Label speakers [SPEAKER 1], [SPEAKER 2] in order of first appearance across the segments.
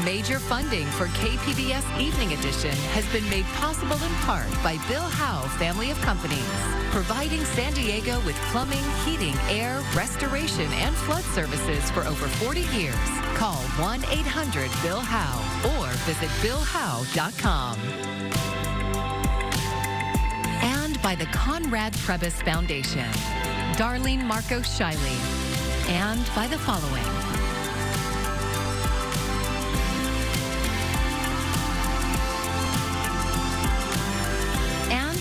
[SPEAKER 1] Major funding for KPBS Evening Edition has been made possible in part by Bill Howe Family of Companies, providing San Diego with plumbing, heating, air, restoration, and flood services for over 40 years. Call 1-800-BILL-HOWE or visit BillHowe.com. And by the Conrad Trebas Foundation, Darlene Marcos Shiley, and by the following.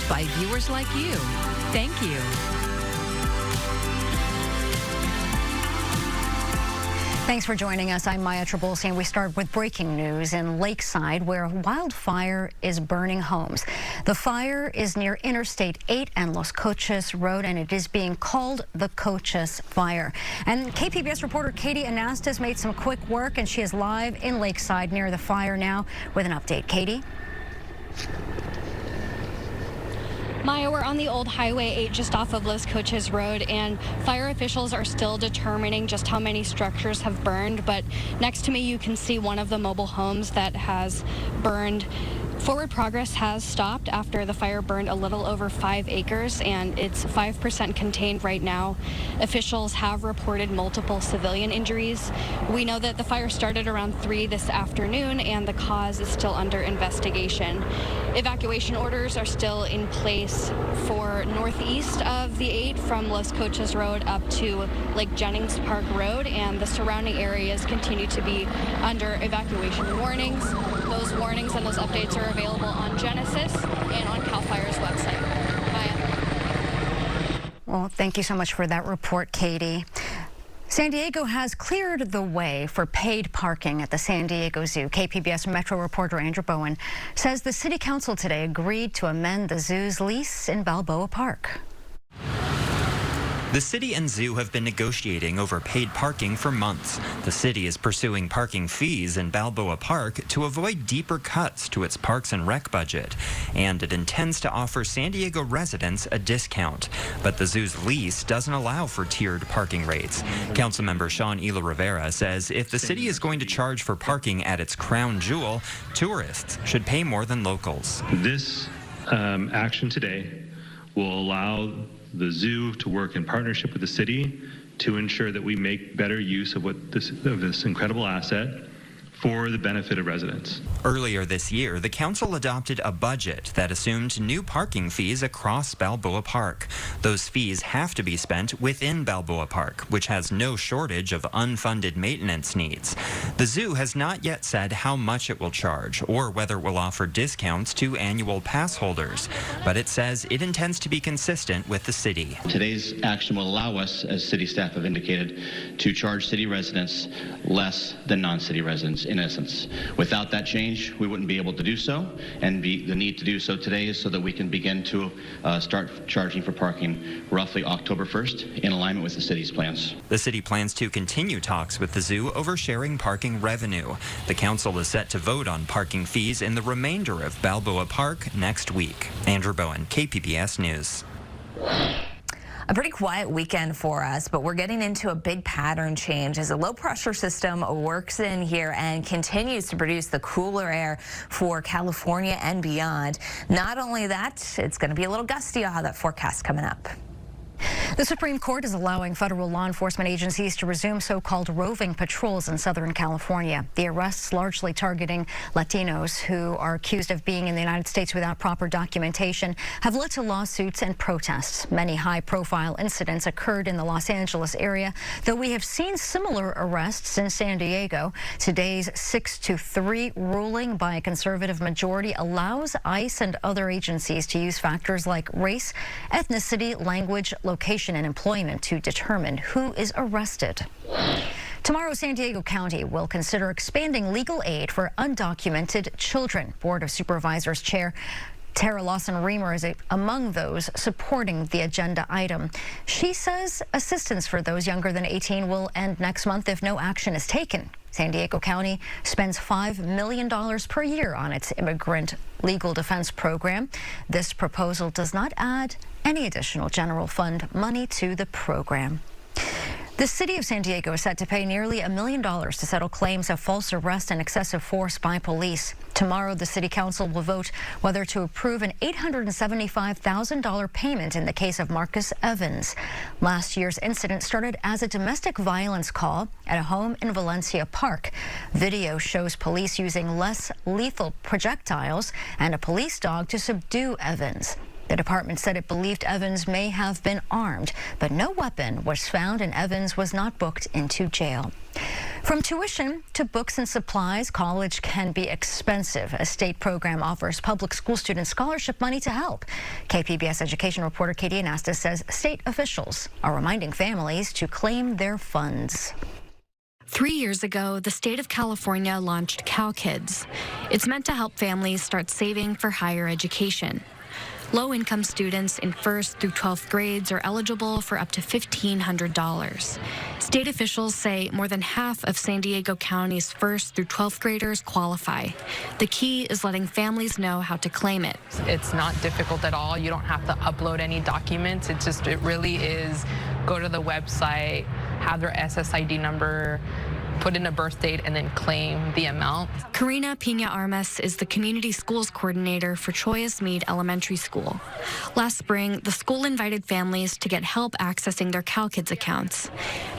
[SPEAKER 1] By viewers like you. Thank you.
[SPEAKER 2] Thanks for joining us. I'm Maya Trabulsi, and we start with breaking news in Lakeside, where wildfire is burning homes. The fire is near Interstate 8 and Los Coches Road, and it is being called the Coches Fire. And KPBS reporter Katie Anastas made some quick work, and she is live in Lakeside near the fire now with an update. Katie?
[SPEAKER 3] Maya, we're on the old Highway 8 just off of Los Coches Road, and fire officials are still determining just how many structures have burned. But next to me, you can see one of the mobile homes that has burned. Forward progress has stopped after the fire burned a little over 5 acres, and it's 5% contained right now. Officials have reported multiple civilian injuries. We know that the fire started around 3 this afternoon, and the cause is still under investigation. Evacuation orders are still in place for northeast of the 8 from Los Coches Road up to Lake Jennings Park Road, and the surrounding areas continue to be under evacuation warnings. Those warnings and those updates are available on Genesis and on CAL FIRE's website. Maya.
[SPEAKER 2] Well, thank you so much for that report, Katie. San Diego has cleared the way for paid parking at the San Diego Zoo. KPBS Metro reporter Andrew Bowen says the City Council today agreed to amend the zoo's lease in Balboa Park.
[SPEAKER 4] The city and zoo have been negotiating over paid parking for months. The city is pursuing parking fees in Balboa Park to avoid deeper cuts to its Parks and Rec budget. And it intends to offer San Diego residents a discount. But the zoo's lease doesn't allow for tiered parking rates. Councilmember Sean Ela Rivera says if the city is going to charge for parking at its crown jewel, tourists should pay more than locals.
[SPEAKER 5] This action today will allow the zoo to work in partnership with the city to ensure that we make better use of this incredible asset for the benefit of residents.
[SPEAKER 4] Earlier this year, the council adopted a budget that assumed new parking fees across Balboa Park. Those fees have to be spent within Balboa Park, which has no shortage of unfunded maintenance needs. The zoo has not yet said how much it will charge or whether it will offer discounts to annual pass holders, but it says it intends to be consistent with the city.
[SPEAKER 6] Today's action will allow us, as city staff have indicated, to charge city residents less than non-city residents. In essence, without that change, we wouldn't be able to do so, and the need to do so today is so that we can begin to start charging for parking roughly October 1st in alignment with the city's plans.
[SPEAKER 4] The city plans to continue talks with the zoo over sharing parking revenue. The council is set to vote on parking fees in the remainder of Balboa Park next week. Andrew Bowen, KPBS News.
[SPEAKER 7] A pretty quiet weekend for us, but we're getting into a big pattern change as a low pressure system works in here and continues to produce the cooler air for California and beyond. Not only that, it's going to be a little gusty. I'll have that forecast coming up.
[SPEAKER 2] The Supreme Court is allowing federal law enforcement agencies to resume so-called roving patrols in Southern California. The arrests, largely targeting Latinos who are accused of being in the United States without proper documentation, have led to lawsuits and protests. Many high-profile incidents occurred in the Los Angeles area, though we have seen similar arrests in San Diego. Today's 6-3 ruling by a conservative majority allows ICE and other agencies to use factors like race, ethnicity, language, location, and employment to determine who is arrested. Tomorrow, San Diego County will consider expanding legal aid for undocumented children. Board of Supervisors Chair Tara Lawson-Remer is among those supporting the agenda item. She says assistance for those younger than 18 will end next month if no action is taken. San Diego County spends $5 million per year on its immigrant legal defense program. This proposal does not add any additional general fund money to the program. The city of San Diego is set to pay nearly $1 million to settle claims of false arrest and excessive force by police. Tomorrow, the city council will vote whether to approve an $875,000 payment in the case of Marcus Evans. Last year's incident started as a domestic violence call at a home in Valencia Park. Video shows police using less lethal projectiles and a police dog to subdue Evans. The department said it believed Evans may have been armed, but no weapon was found and Evans was not booked into jail. From tuition to books and supplies, college can be expensive. A state program offers public school students scholarship money to help. KPBS education reporter Katie Anastas says state officials are reminding families to claim their funds.
[SPEAKER 3] 3 years ago, the state of California launched CalKids. It's meant to help families start saving for higher education. Low-income students in 1st through 12th grades are eligible for up to $1,500. State officials say more than half of San Diego County's 1st through 12th graders qualify. The key is letting families know how to claim it.
[SPEAKER 8] It's not difficult at all. You don't have to upload any documents. It really is go to the website, have their SSID number, put in a birth date, and then claim the amount.
[SPEAKER 3] Karina Pina Armas is the community schools coordinator for Choyas Mead Elementary School. Last spring, the school invited families to get help accessing their CalKids accounts.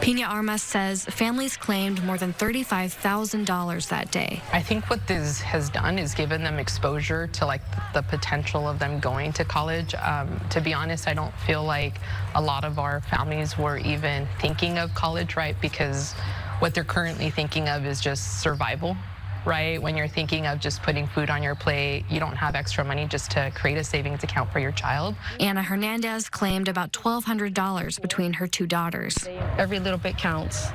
[SPEAKER 3] Pina Armas says families claimed more than $35,000 that day.
[SPEAKER 8] I think what this has done is given them exposure to the potential of them going to college. To be honest, I don't feel like a lot of our families were even thinking of college, right? Because what they're currently thinking of is just survival, right? When you're thinking of just putting food on your plate, you don't have extra money just to create a savings account for your child.
[SPEAKER 3] Anna Hernandez claimed about $1,200 between her two daughters.
[SPEAKER 9] Every little bit counts,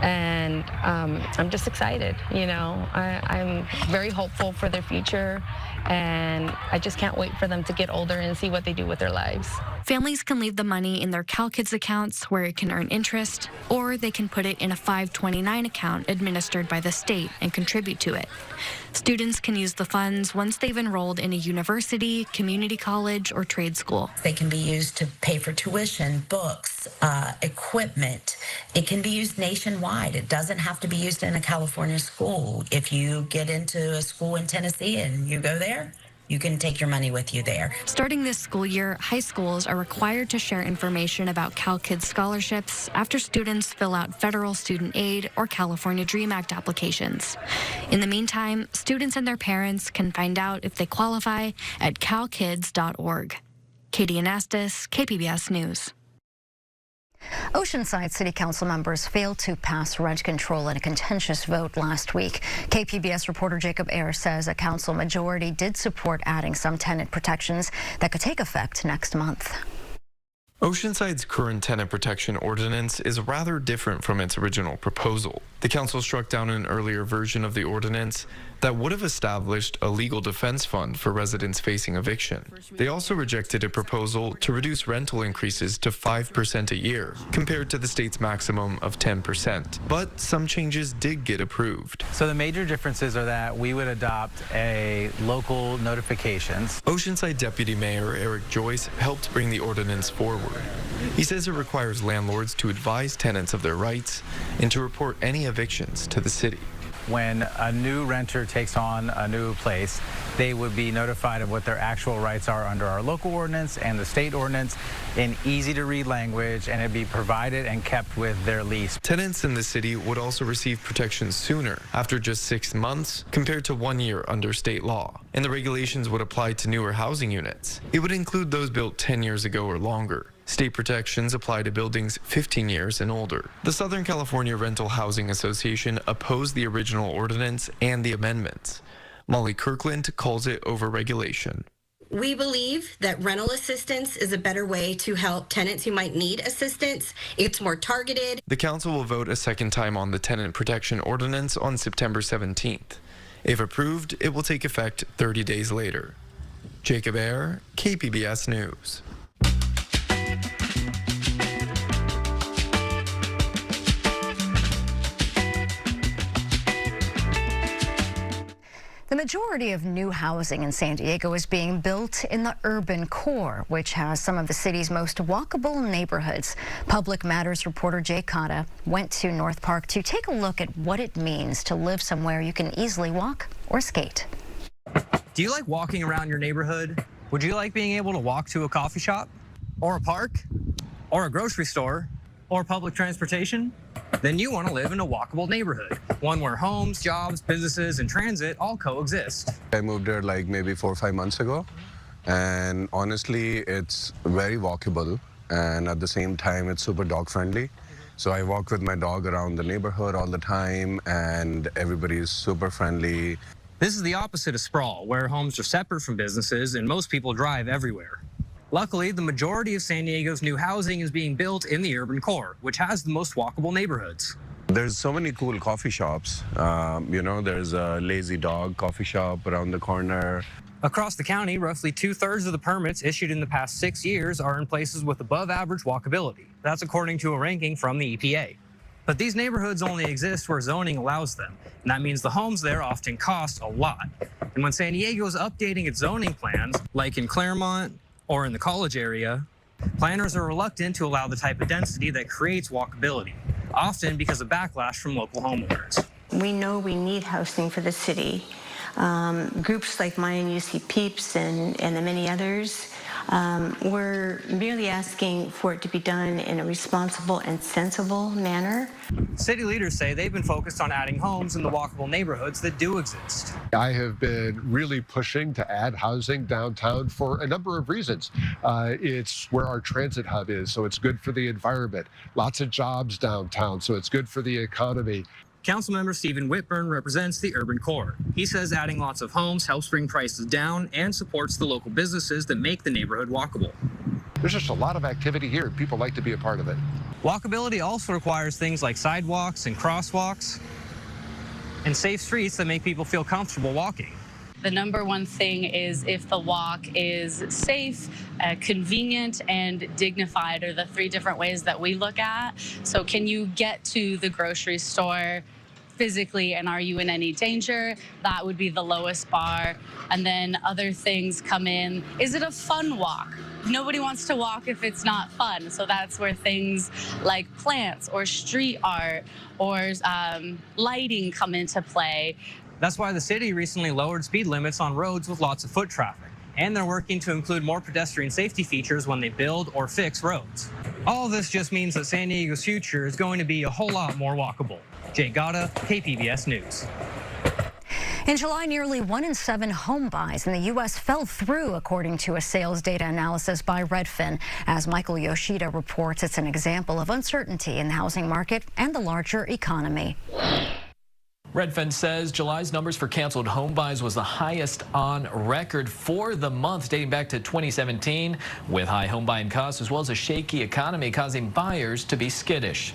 [SPEAKER 9] and I'm just excited, you know. I'm very hopeful for their future, and I just can't wait for them to get older and see what they do with their lives.
[SPEAKER 3] Families can leave the money in their CalKids accounts where it can earn interest, or they can put it in a 529 account administered by the state and contribute to it. Students can use the funds once they've enrolled in a university, community college, or trade school.
[SPEAKER 10] They can be used to pay for tuition, books, equipment. It can be used nationwide. It doesn't have to be used in a California school. If you get into a school in Tennessee and you go there, you can take your money with you there.
[SPEAKER 3] Starting this school year, high schools are required to share information about CalKids scholarships after students fill out federal student aid or California Dream Act applications. In the meantime, students and their parents can find out if they qualify at calkids.org. Katie Anastas, KPBS News.
[SPEAKER 2] Oceanside City Council members failed to pass rent control in a contentious vote last week. KPBS reporter Jacob Ayers says a council majority did support adding some tenant protections that could take effect next month.
[SPEAKER 11] Oceanside's current tenant protection ordinance is rather different from its original proposal. The council struck down an earlier version of the ordinance that would have established a legal defense fund for residents facing eviction. They also rejected a proposal to reduce rental increases to 5% a year, compared to the state's maximum of 10%. But some changes did get approved.
[SPEAKER 12] So the major differences are that we would adopt a local notifications.
[SPEAKER 11] Oceanside Deputy Mayor Eric Joyce helped bring the ordinance forward. He says it requires landlords to advise tenants of their rights and to report any evictions to the city.
[SPEAKER 12] When a new renter takes on a new place, they would be notified of what their actual rights are under our local ordinance and the state ordinance in easy-to-read language, and it'd be provided and kept with their lease.
[SPEAKER 11] Tenants in the city would also receive protection sooner, after just 6 months, compared to 1 year under state law. And the regulations would apply to newer housing units. It would include those built 10 years ago or longer. State protections apply to buildings 15 years and older. The Southern California Rental Housing Association opposed the original ordinance and the amendments. Molly Kirkland calls it overregulation.
[SPEAKER 13] We believe that rental assistance is a better way to help tenants who might need assistance. It's more targeted.
[SPEAKER 11] The council will vote a second time on the tenant protection ordinance on September 17th. If approved, it will take effect 30 days later. Jacob Ayer, KPBS News.
[SPEAKER 2] The majority of new housing in San Diego is being built in the urban core, which has some of the city's most walkable neighborhoods. Public Matters reporter Jay Cotta went to North Park to take a look at what it means to live somewhere you can easily walk or skate.
[SPEAKER 14] Do you like walking around your neighborhood? Would you like being able to walk to a coffee shop or a park or a grocery store or public transportation? Then you want to live in a walkable neighborhood, one where homes, jobs, businesses, and transit all coexist.
[SPEAKER 15] I moved here like maybe 4 or 5 months ago, and honestly, it's very walkable, and at the same time, it's super dog friendly. So I walk with my dog around the neighborhood all the time, and everybody is super friendly.
[SPEAKER 14] This is the opposite of sprawl, where homes are separate from businesses and most people drive everywhere. Luckily, the majority of San Diego's new housing is being built in the urban core, which has the most walkable neighborhoods.
[SPEAKER 15] There's so many cool coffee shops. There's a Lazy Dog coffee shop around the corner.
[SPEAKER 14] Across the county, roughly 2/3 of the permits issued in the past 6 years are in places with above average walkability. That's according to a ranking from the EPA. But these neighborhoods only exist where zoning allows them, and that means the homes there often cost a lot. And when San Diego is updating its zoning plans, like in Claremont or in the College area, planners are reluctant to allow the type of density that creates walkability, often because of backlash from local homeowners.
[SPEAKER 16] We know we need housing for the city. Groups like mine, UC Peeps and the many others, we're merely asking for it to be done in a responsible and sensible manner.
[SPEAKER 14] City leaders say they've been focused on adding homes in the walkable neighborhoods that do exist.
[SPEAKER 17] I have been really pushing to add housing downtown for a number of reasons. It's where our transit hub is, so it's good for the environment. Lots of jobs downtown, so it's good for the economy.
[SPEAKER 14] Councilmember Stephen Whitburn represents the urban core. He says adding lots of homes helps bring prices down and supports the local businesses that make the neighborhood walkable.
[SPEAKER 17] There's just a lot of activity here. People like to be a part of it.
[SPEAKER 14] Walkability also requires things like sidewalks and crosswalks and safe streets that make people feel comfortable walking.
[SPEAKER 18] The number one thing is if the walk is safe, convenient, and dignified are the 3 different ways that we look at. So can you get to the grocery store physically, and are you in any danger? That would be the lowest bar. And then other things come in. Is it a fun walk? Nobody wants to walk if it's not fun. So that's where things like plants or street art or lighting come into play.
[SPEAKER 14] That's why the city recently lowered speed limits on roads with lots of foot traffic. And they're working to include more pedestrian safety features when they build or fix roads. All of this just means that San Diego's future is going to be a whole lot more walkable. Jay Cotta, KPBS News.
[SPEAKER 2] In July, nearly 1 in 7 home buys in the U.S. fell through, according to a sales data analysis by Redfin. As Michael Yoshida reports, it's an example of uncertainty in the housing market and the larger economy.
[SPEAKER 19] Redfin says July's numbers for canceled home buys was the highest on record for the month, dating back to 2017, with high home buying costs as well as a shaky economy causing buyers to be skittish.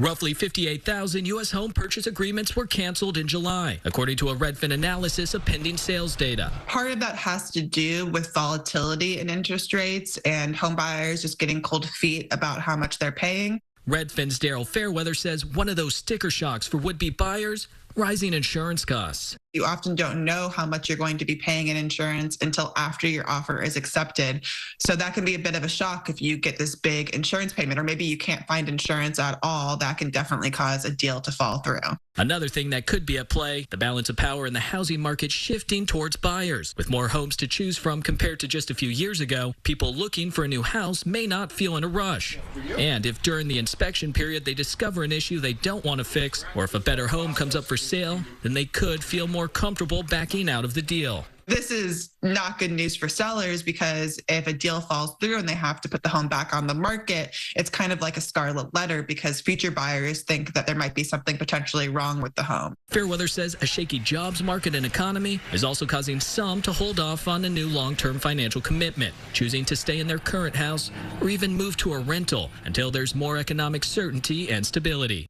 [SPEAKER 20] Roughly 58,000 U.S. home purchase agreements were canceled in July, according to a Redfin analysis of pending sales data.
[SPEAKER 21] Part of that has to do with volatility in interest rates and home buyers just getting cold feet about how much they're paying.
[SPEAKER 20] Redfin's Daryl Fairweather says one of those sticker shocks for would-be buyers, rising insurance costs.
[SPEAKER 21] You often don't know how much you're going to be paying in insurance until after your offer is accepted. So that can be a bit of a shock if you get this big insurance payment, or maybe you can't find insurance at all. That can definitely cause a deal to fall through.
[SPEAKER 20] Another thing that could be at play, the balance of power in the housing market shifting towards buyers. With more homes to choose from compared to just a few years ago, people looking for a new house may not feel in a rush. And if during the inspection period they discover an issue they don't want to fix, or if a better home comes up for sale, then they could feel more comfortable backing out of the deal.
[SPEAKER 21] This is not good news for sellers, because if a deal falls through and they have to put the home back on the market, it's kind of like a scarlet letter, because future buyers think that there might be something potentially wrong with the home.
[SPEAKER 20] Fairweather says a shaky jobs market and economy is also causing some to hold off on a new long-term financial commitment, choosing to stay in their current house or even move to a rental until there's more economic certainty and stability.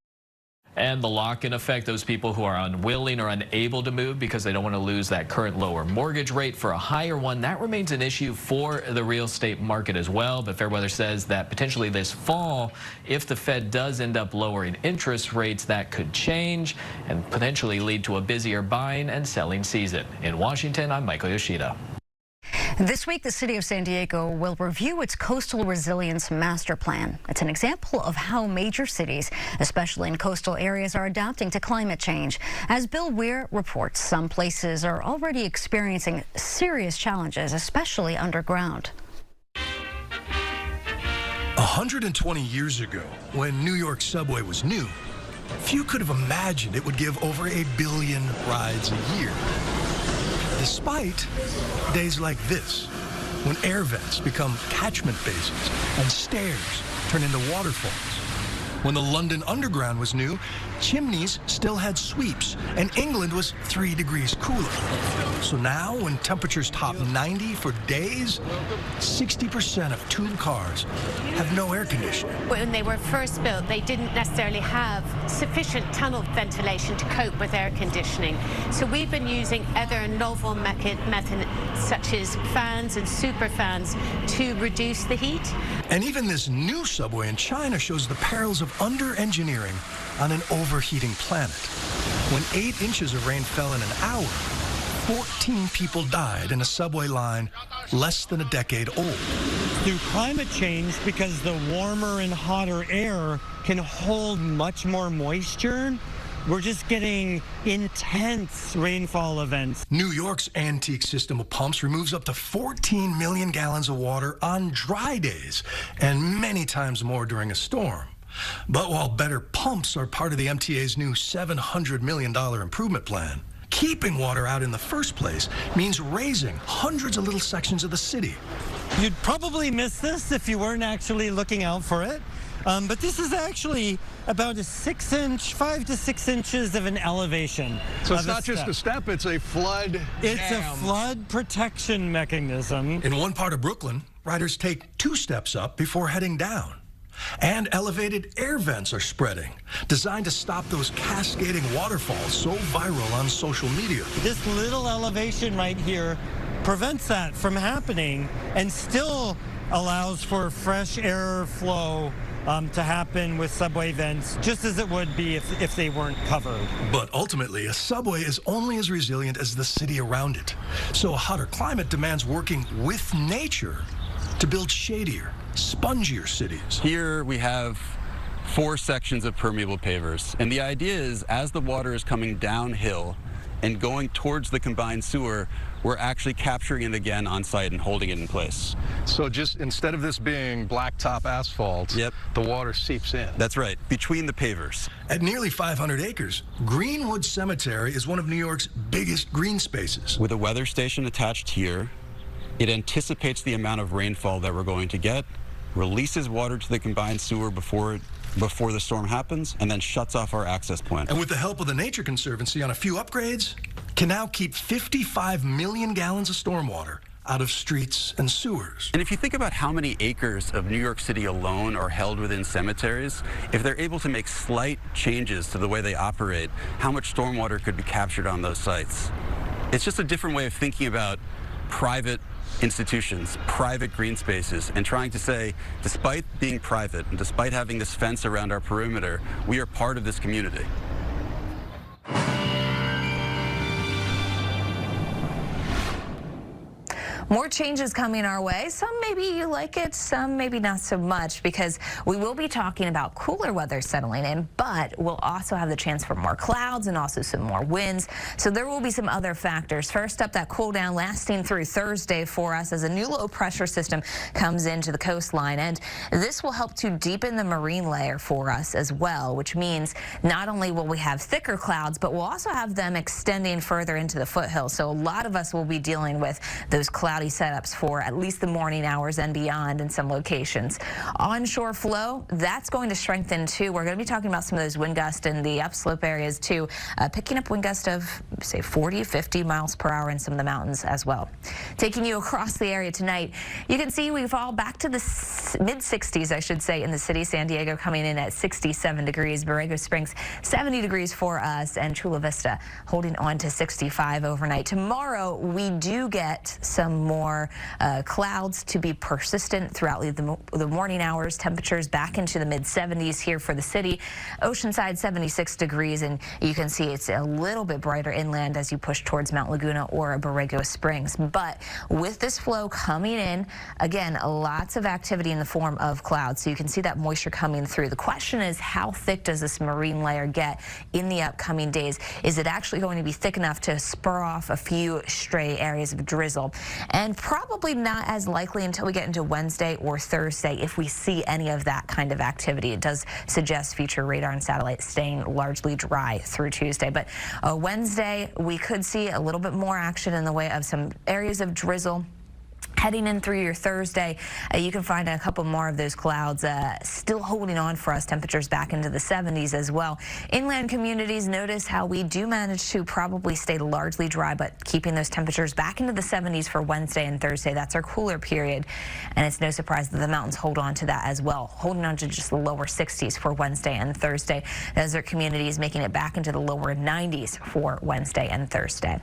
[SPEAKER 19] And the lock in effect, those people who are unwilling or unable to move because they don't want to lose that current lower mortgage rate for a higher one, that remains an issue for the real estate market as well. But Fairweather says that potentially this fall, if the Fed does end up lowering interest rates, that could change and potentially lead to a busier buying and selling season. In Washington, I'm Michael Yoshida.
[SPEAKER 2] This week, the city of San Diego will review its coastal resilience master plan. It's an example of how major cities, especially in coastal areas, are adapting to climate change. As Bill Weir reports, some places are already experiencing serious challenges, especially underground.
[SPEAKER 1] 120 years ago, when New York subway was new, few could have imagined it would give over 1 billion rides a year. Despite days like this, when air vents become catchment bases and stairs turn into waterfalls. When the London Underground was new, chimneys still had sweeps, and England was 3 degrees cooler. So now, when temperatures top 90 for days, 60% of tube cars have no air conditioning.
[SPEAKER 22] When they were first built, they didn't necessarily have sufficient tunnel ventilation to cope with air conditioning. So we've been using other novel methods, such as fans and super fans, to reduce the heat.
[SPEAKER 1] And even this new subway in China shows the perils of under-engineering on an overheating planet. When 8 inches of rain fell in an hour, 14 people died in a subway line less than a decade old.
[SPEAKER 23] Through climate change, because the warmer and hotter air can hold much more moisture, we're just getting intense rainfall events.
[SPEAKER 1] New York's antique system of pumps removes up to 14 million gallons of water on dry days and many times more during a storm. But while better pumps are part of the MTA's new $700 million improvement plan, keeping water out in the first place means raising hundreds of little sections of the city.
[SPEAKER 23] You'd probably miss this if you weren't actually looking out for it. But this is actually about a 5 to 6 inches of an elevation.
[SPEAKER 1] So it's not just a step, it's a flood
[SPEAKER 23] It's
[SPEAKER 1] jam.
[SPEAKER 23] a flood protection mechanism.
[SPEAKER 1] In one part of Brooklyn, riders take 2 steps up before heading down. And elevated air vents are spreading, designed to stop those cascading waterfalls so viral on social media.
[SPEAKER 23] This little elevation right here prevents that from happening and still allows for fresh air flow to happen with subway vents, just as it would be if they weren't covered.
[SPEAKER 1] But ultimately, a subway is only as resilient as the city around it. So a hotter climate demands working with nature to build shadier, spongier cities.
[SPEAKER 24] Here we have 4 sections of permeable pavers. And the idea is, as the water is coming downhill and going towards the combined sewer, we're actually capturing it again on site and holding it in place.
[SPEAKER 1] So just instead of this being blacktop asphalt,
[SPEAKER 24] yep,
[SPEAKER 1] the water seeps in.
[SPEAKER 24] That's right, between the pavers.
[SPEAKER 1] At nearly 500 acres, Greenwood Cemetery is one of New York's biggest green spaces.
[SPEAKER 24] With a weather station attached here, it anticipates the amount of rainfall that we're going to get, releases water to the combined sewer before the storm happens, and then shuts off our access point.
[SPEAKER 1] And with the help of the Nature Conservancy on a few upgrades, can now keep 55 million gallons of stormwater out of streets and sewers.
[SPEAKER 24] And if you think about how many acres of New York City alone are held within cemeteries, if they're able to make slight changes to the way they operate, how much stormwater could be captured on those sites? It's just a different way of thinking about private institutions, private green spaces, and trying to say, despite being private and despite having this fence around our perimeter, we are part of this community.
[SPEAKER 7] More changes coming our way. Some maybe you like it, some maybe not so much, because we will be talking about cooler weather settling in, but we'll also have the chance for more clouds and also some more winds. So there will be some other factors. First up, that cool down lasting through Thursday for us as a new low pressure system comes into the coastline. And this will help to deepen the marine layer for us as well, which means not only will we have thicker clouds, but we'll also have them extending further into the foothills. So a lot of us will be dealing with those clouds cloudy setups for at least the morning hours and beyond in some locations. Onshore flow, that's going to strengthen too. We're going to be talking about some of those wind gusts in the upslope areas too, picking up wind gusts of say 40, 50 miles per hour in some of the mountains as well. Taking you across the area tonight, you can see we fall back to the mid-60s, I should say, in the city. San Diego coming in at 67 degrees, Borrego Springs 70 degrees for us, and Chula Vista holding on to 65 overnight. Tomorrow, we do get some more clouds to be persistent throughout the morning hours. Temperatures back into the mid-70s here for the city. Oceanside 76 degrees, and you can see it's a little bit brighter inland as you push towards Mount Laguna or Borrego Springs. But with this flow coming in, again, lots of activity in the form of clouds, so you can see that moisture coming through. The question is, how thick does this marine layer get in the upcoming days? Is it actually going to be thick enough to spur off a few stray areas of drizzle? And probably not as likely until we get into Wednesday or Thursday if we see any of that kind of activity. It does suggest future radar and satellite staying largely dry through Tuesday. But Wednesday, we could see a little bit more action in the way of some areas of drizzle. Heading in through your Thursday, you can find a couple more of those clouds still holding on for us. Temperatures back into the 70s as well. Inland communities, notice how we do manage to probably stay largely dry, but keeping those temperatures back into the 70s for Wednesday and Thursday. That's our cooler period, and it's no surprise that the mountains hold on to that as well, holding on to just the lower 60s for Wednesday and Thursday. Desert communities making it back into the lower 90s for Wednesday and Thursday.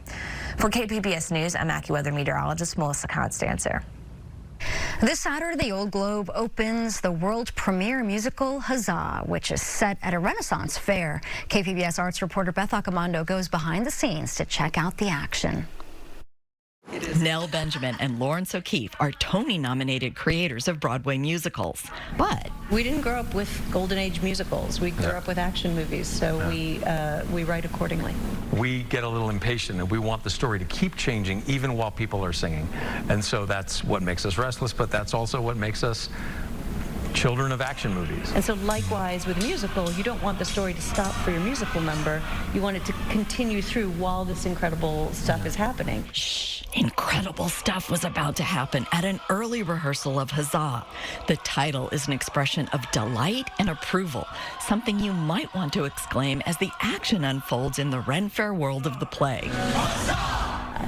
[SPEAKER 7] For KPBS News, I'm AccuWeather meteorologist Melissa Constancer.
[SPEAKER 2] This Saturday, the Old Globe opens the world premiere musical Huzzah, which is set at a Renaissance fair. KPBS arts reporter Beth Accomando goes behind the scenes to check out the action.
[SPEAKER 4] Nell Benjamin and Lawrence O'Keefe are Tony-nominated creators of Broadway musicals. But
[SPEAKER 5] we didn't grow up with Golden Age musicals. We grew up with action movies, so we write accordingly.
[SPEAKER 6] We get a little impatient, and we want the story to keep changing even while people are singing. And so that's what makes us restless, but that's also what makes us children of action movies.
[SPEAKER 5] And so likewise with a musical, you don't want the story to stop for your musical number. You want it to continue through while this incredible stuff is happening.
[SPEAKER 4] Shh, incredible stuff was about to happen at an early rehearsal of Huzzah. The title is an expression of delight and approval, something you might want to exclaim as the action unfolds in the Ren Fair world of the play.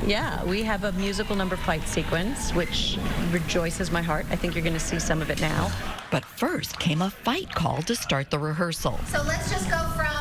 [SPEAKER 5] Yeah, we have a musical number fight sequence, which rejoices my heart. I think you're going to see some of it now.
[SPEAKER 4] But first came a fight call to start the rehearsal.
[SPEAKER 8] So let's just go from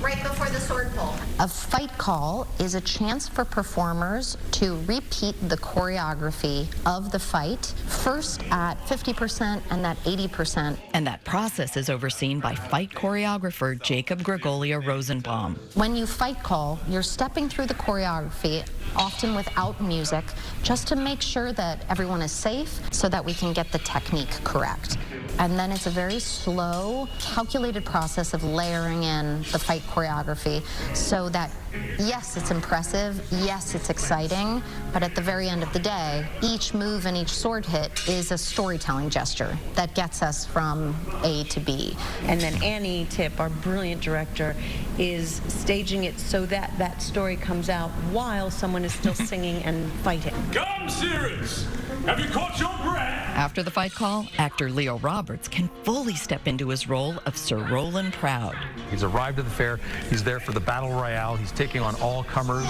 [SPEAKER 8] right before the sword pull. A fight call is a chance for performers to repeat the choreography of the fight, first at 50% and at 80%.
[SPEAKER 4] And that process is overseen by fight choreographer Jacob Gregolia Rosenbaum.
[SPEAKER 8] When you fight call, you're stepping through the choreography, often without music, just to make sure that everyone is safe so that we can get the technique correct. And then it's a very slow, calculated process of layering in the fight choreography so that, yes, it's impressive, yes, it's exciting, but at the very end of the day, each move and each sword hit is a storytelling gesture that gets us from A to B.
[SPEAKER 5] And then Annie Tipp, our brilliant director, is staging it so that that story comes out while someone is still singing and fighting.
[SPEAKER 25] Come, serious! Have you caught your breath?
[SPEAKER 4] After the fight call, actor Leo Roberts can fully step into his role of Sir Roland Proud.
[SPEAKER 6] He's arrived at the fair. He's there for the battle royale. He's taking on all comers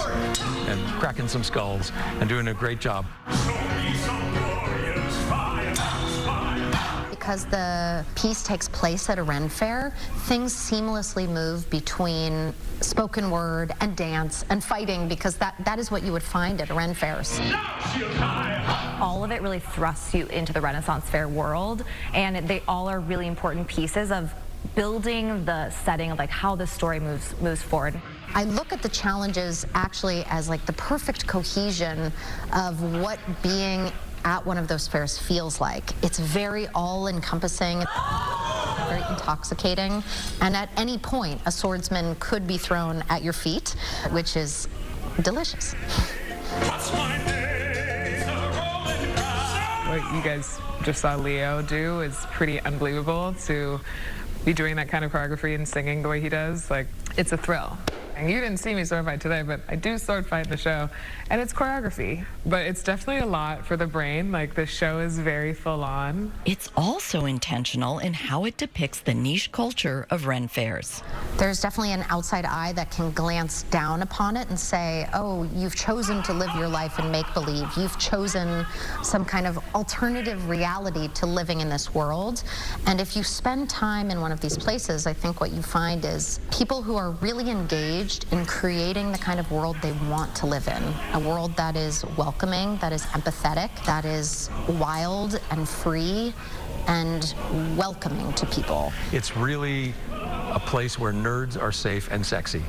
[SPEAKER 6] and cracking some skulls and doing a great job.
[SPEAKER 8] Because the piece takes place at a Ren Fair, things seamlessly move between spoken word and dance and fighting, because that is what you would find at a Ren Fairs.
[SPEAKER 26] All of it really thrusts you into the Renaissance Fair world, and they all are really important pieces of building the setting of like how the story moves forward.
[SPEAKER 8] I look at the challenges actually as like the perfect cohesion of what being at one of those fairs feels like. It's very all-encompassing, very intoxicating, and at any point a swordsman could be thrown at your feet, which is delicious.
[SPEAKER 27] What you guys just saw Leo do is pretty unbelievable, to be doing that kind of choreography and singing the way he does. Like, it's a thrill. You didn't see me sword fight today, but I do sword fight in the show, and it's choreography, but it's definitely a lot for the brain. Like, the show is very full on.
[SPEAKER 4] It's also intentional in how it depicts the niche culture of Ren fairs.
[SPEAKER 8] There's definitely an outside eye that can glance down upon it and say, oh, you've chosen to live your life in make-believe. You've chosen some kind of alternative reality to living in this world. And if you spend time in one of these places, I think what you find is people who are really engaged in creating the kind of world they want to live in. A world that is welcoming, that is empathetic, that is wild and free and welcoming to people.
[SPEAKER 6] It's really a place where nerds are safe and sexy.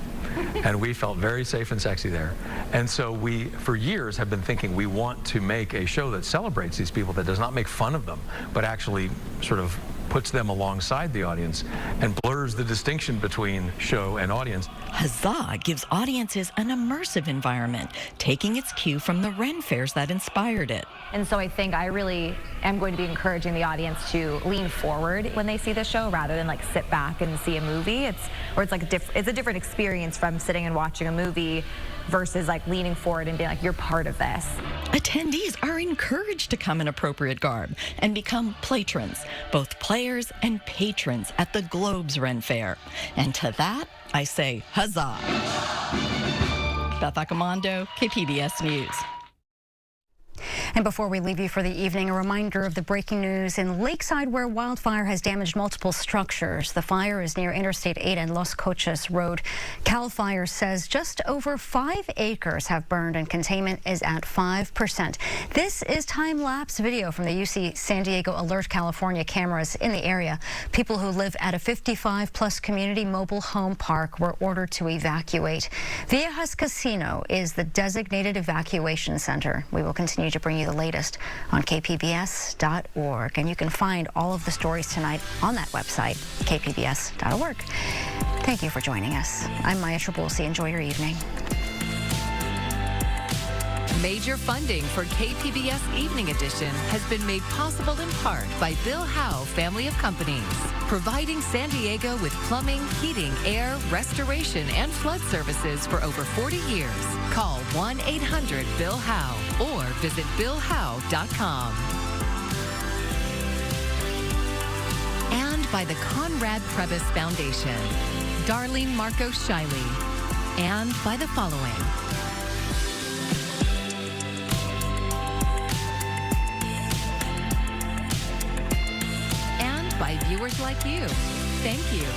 [SPEAKER 6] And we felt very safe and sexy there. And so we, for years, have been thinking we want to make a show that celebrates these people, that does not make fun of them, but actually sort of puts them alongside the audience and blurs the distinction between show and audience.
[SPEAKER 4] Huzzah gives audiences an immersive environment, taking its cue from the Ren fairs that inspired it.
[SPEAKER 26] And so I think I really am going to be encouraging the audience to lean forward when they see the show rather than like sit back and see a movie. It's a different experience from sitting and watching a movie versus like leaning forward and being like, you're part of this.
[SPEAKER 4] Attendees are encouraged to come in appropriate garb and become platrons, both players and patrons at the Globe's Ren Fair. And to that, I say huzzah. Beth Accomando, KPBS News.
[SPEAKER 2] And before we leave you for the evening, a reminder of the breaking news in Lakeside, where wildfire has damaged multiple structures. The fire is near Interstate 8 and Los Coches Road. CAL FIRE says just over 5 acres have burned and containment is at 5%. This is time-lapse video from the UC San Diego Alert California cameras in the area. People who live at a 55-plus community mobile home park were ordered to evacuate. Viejas Casino is the designated evacuation center. We will continue to bring you the latest on kpbs.org. And you can find all of the stories tonight on that website, kpbs.org. Thank you for joining us. I'm Maya Trabulsi. Enjoy your evening.
[SPEAKER 3] Major funding for KPBS Evening Edition has been made possible in part by Bill Howe Family of Companies, providing San Diego with plumbing, heating, air, restoration, and flood services for over 40 years. Call 1-800-BILL-HOWE or visit BillHowe.com. And by the Conrad Prebys Foundation, Darlene Marco Shiley, and by the following. By viewers like you. Thank you.